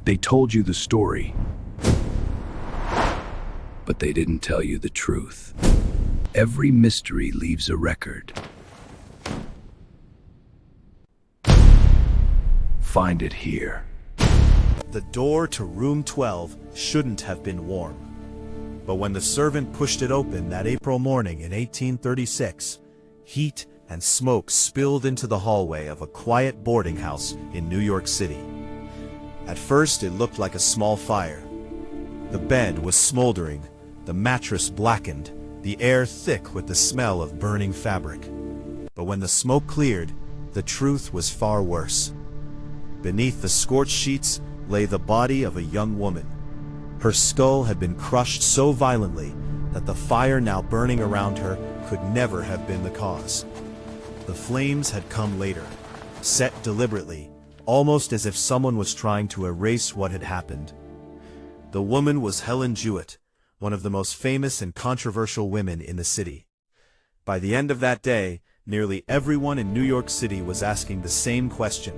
They told you the story, but they didn't tell you the truth. Every mystery leaves a record. Find it here. The door to room 12 shouldn't have been warm. But when the servant pushed it open that April morning in 1836, heat and smoke spilled into the hallway of a quiet boarding house in New York City. At first, it looked like a small fire. The bed was smoldering, the mattress blackened, the air thick with the smell of burning fabric. But when the smoke cleared, the truth was far worse. Beneath the scorched sheets lay the body of a young woman. Her skull had been crushed so violently that the fire now burning around her could never have been the cause. The flames had come later, set deliberately, almost as if someone was trying to erase what had happened. The woman was Helen Jewett, one of the most famous and controversial women in the city. By the end of that day, nearly everyone in New York City was asking the same question: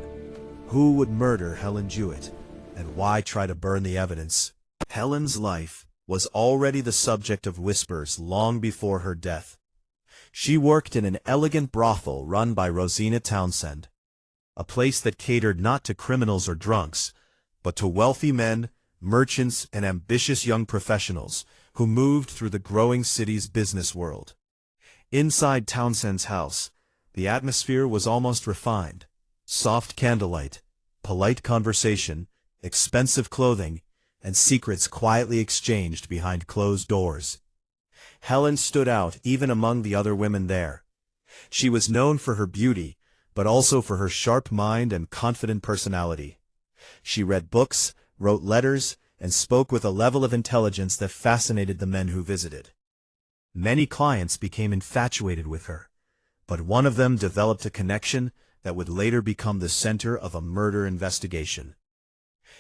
who would murder Helen Jewett, and why try to burn the evidence? Helen's life was already the subject of whispers long before her death. She worked in an elegant brothel run by Rosina Townsend, a place that catered not to criminals or drunks, but to wealthy men, merchants, and ambitious young professionals who moved through the growing city's business world. Inside Townsend's house, the atmosphere was almost refined. Soft candlelight, polite conversation, expensive clothing, and secrets quietly exchanged behind closed doors. Helen stood out even among the other women there. She was known for her beauty, but also for her sharp mind and confident personality. She read books, wrote letters, and spoke with a level of intelligence that fascinated the men who visited. Many clients became infatuated with her, but one of them developed a connection that would later become the center of a murder investigation.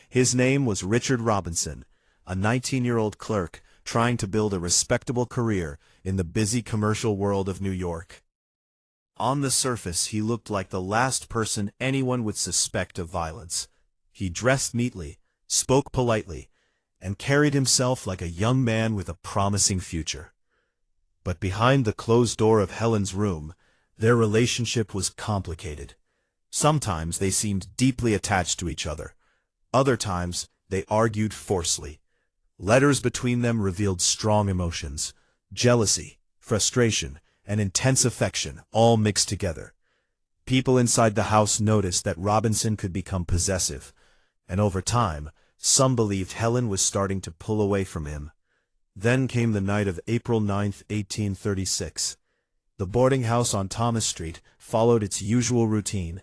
His name was Richard Robinson, a 19-year-old clerk trying to build a respectable career in the busy commercial world of New York. On the surface, he looked like the last person anyone would suspect of violence. He dressed neatly, spoke politely, and carried himself like a young man with a promising future. But behind the closed door of Helen's room, their relationship was complicated. Sometimes they seemed deeply attached to each other. Other times, they argued forcefully. Letters between them revealed strong emotions: jealousy, frustration, and intense affection, all mixed together. People inside the house noticed that Robinson could become possessive, and over time, some believed Helen was starting to pull away from him. Then came the night of April 9, 1836. The boarding house on Thomas Street followed its usual routine.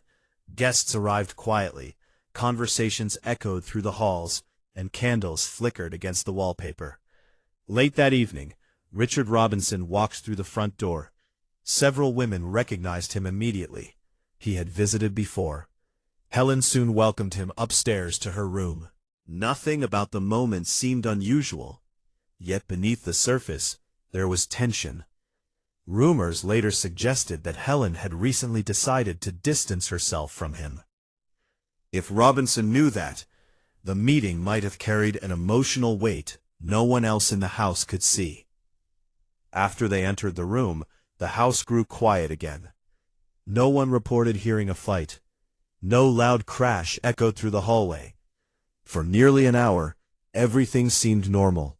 Guests arrived quietly, conversations echoed through the halls, and candles flickered against the wallpaper. Late that evening, Richard Robinson walked through the front door. Several women recognized him immediately. He had visited before. Helen soon welcomed him upstairs to her room. Nothing about the moment seemed unusual, yet beneath the surface, there was tension. Rumors later suggested that Helen had recently decided to distance herself from him. If Robinson knew that, the meeting might have carried an emotional weight no one else in the house could see. After they entered the room, the house grew quiet again. No one reported hearing a fight. No loud crash echoed through the hallway. For nearly an hour, everything seemed normal.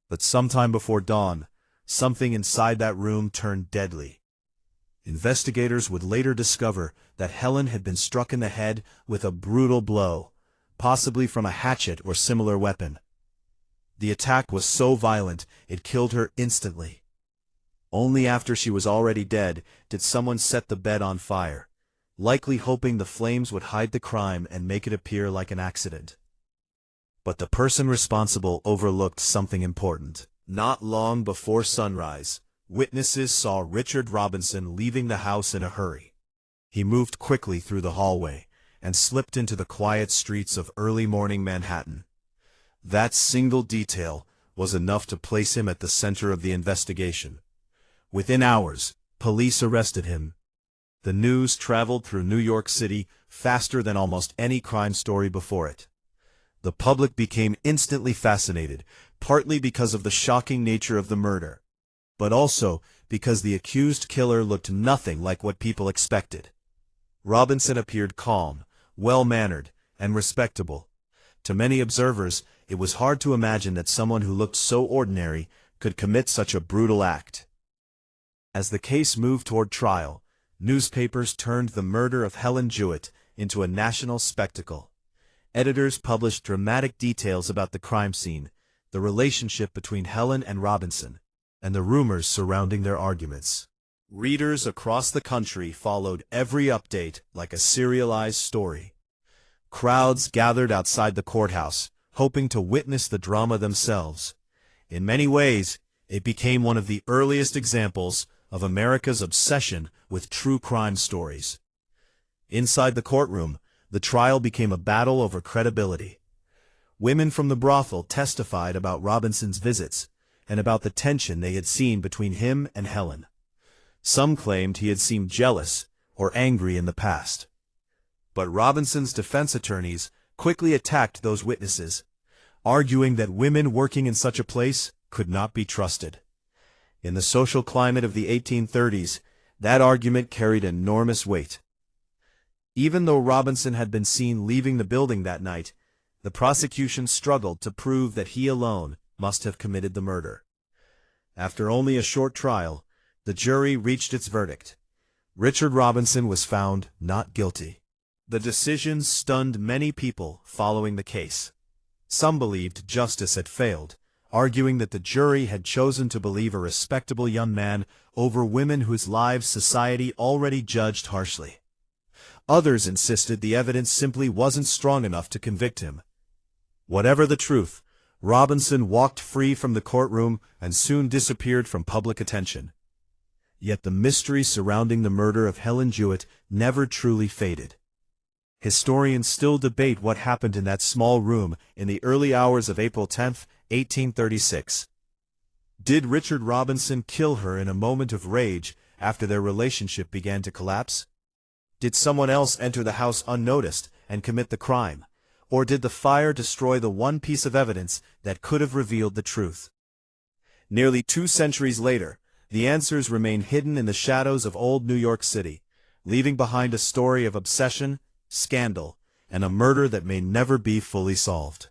But sometime before dawn, something inside that room turned deadly. Investigators would later discover that Helen had been struck in the head with a brutal blow, possibly from a hatchet or similar weapon. The attack was so violent it killed her instantly. Only after she was already dead did someone set the bed on fire, likely hoping the flames would hide the crime and make it appear like an accident. But the person responsible overlooked something important. Not long before sunrise, witnesses saw Richard Robinson leaving the house in a hurry. He moved quickly through the hallway and slipped into the quiet streets of early morning Manhattan. That single detail was enough to place him at the center of the investigation. Within hours, police arrested him. The news traveled through New York City faster than almost any crime story before it. The public became instantly fascinated, partly because of the shocking nature of the murder, but also because the accused killer looked nothing like what people expected. Robinson appeared calm, well-mannered, and respectable. To many observers, it was hard to imagine that someone who looked so ordinary could commit such a brutal act. As the case moved toward trial, newspapers turned the murder of Helen Jewett into a national spectacle. Editors published dramatic details about the crime scene, the relationship between Helen and Robinson, and the rumors surrounding their arguments. Readers across the country followed every update like a serialized story. Crowds gathered outside the courthouse, hoping to witness the drama themselves. In many ways, it became one of the earliest examples of America's obsession with true crime stories. Inside the courtroom, the trial became a battle over credibility. Women from the brothel testified about Robinson's visits and about the tension they had seen between him and Helen. Some claimed he had seemed jealous or angry in the past. But Robinson's defense attorneys quickly attacked those witnesses, arguing that women working in such a place could not be trusted. In the social climate of the 1830s, that argument carried enormous weight. Even though Robinson had been seen leaving the building that night, the prosecution struggled to prove that he alone must have committed the murder. After only a short trial, the jury reached its verdict. Richard Robinson was found not guilty. The decision stunned many people following the case. Some believed justice had failed, arguing that the jury had chosen to believe a respectable young man over women whose lives society already judged harshly. Others insisted the evidence simply wasn't strong enough to convict him. Whatever the truth, Robinson walked free from the courtroom and soon disappeared from public attention. Yet the mystery surrounding the murder of Helen Jewett never truly faded. Historians still debate what happened in that small room in the early hours of April 10, 1836. Did Richard Robinson kill her in a moment of rage after their relationship began to collapse? Did someone else enter the house unnoticed and commit the crime? Or did the fire destroy the one piece of evidence that could have revealed the truth? Nearly 2 centuries later, the answers remain hidden in the shadows of old New York City, leaving behind a story of obsession, scandal, and a murder that may never be fully solved.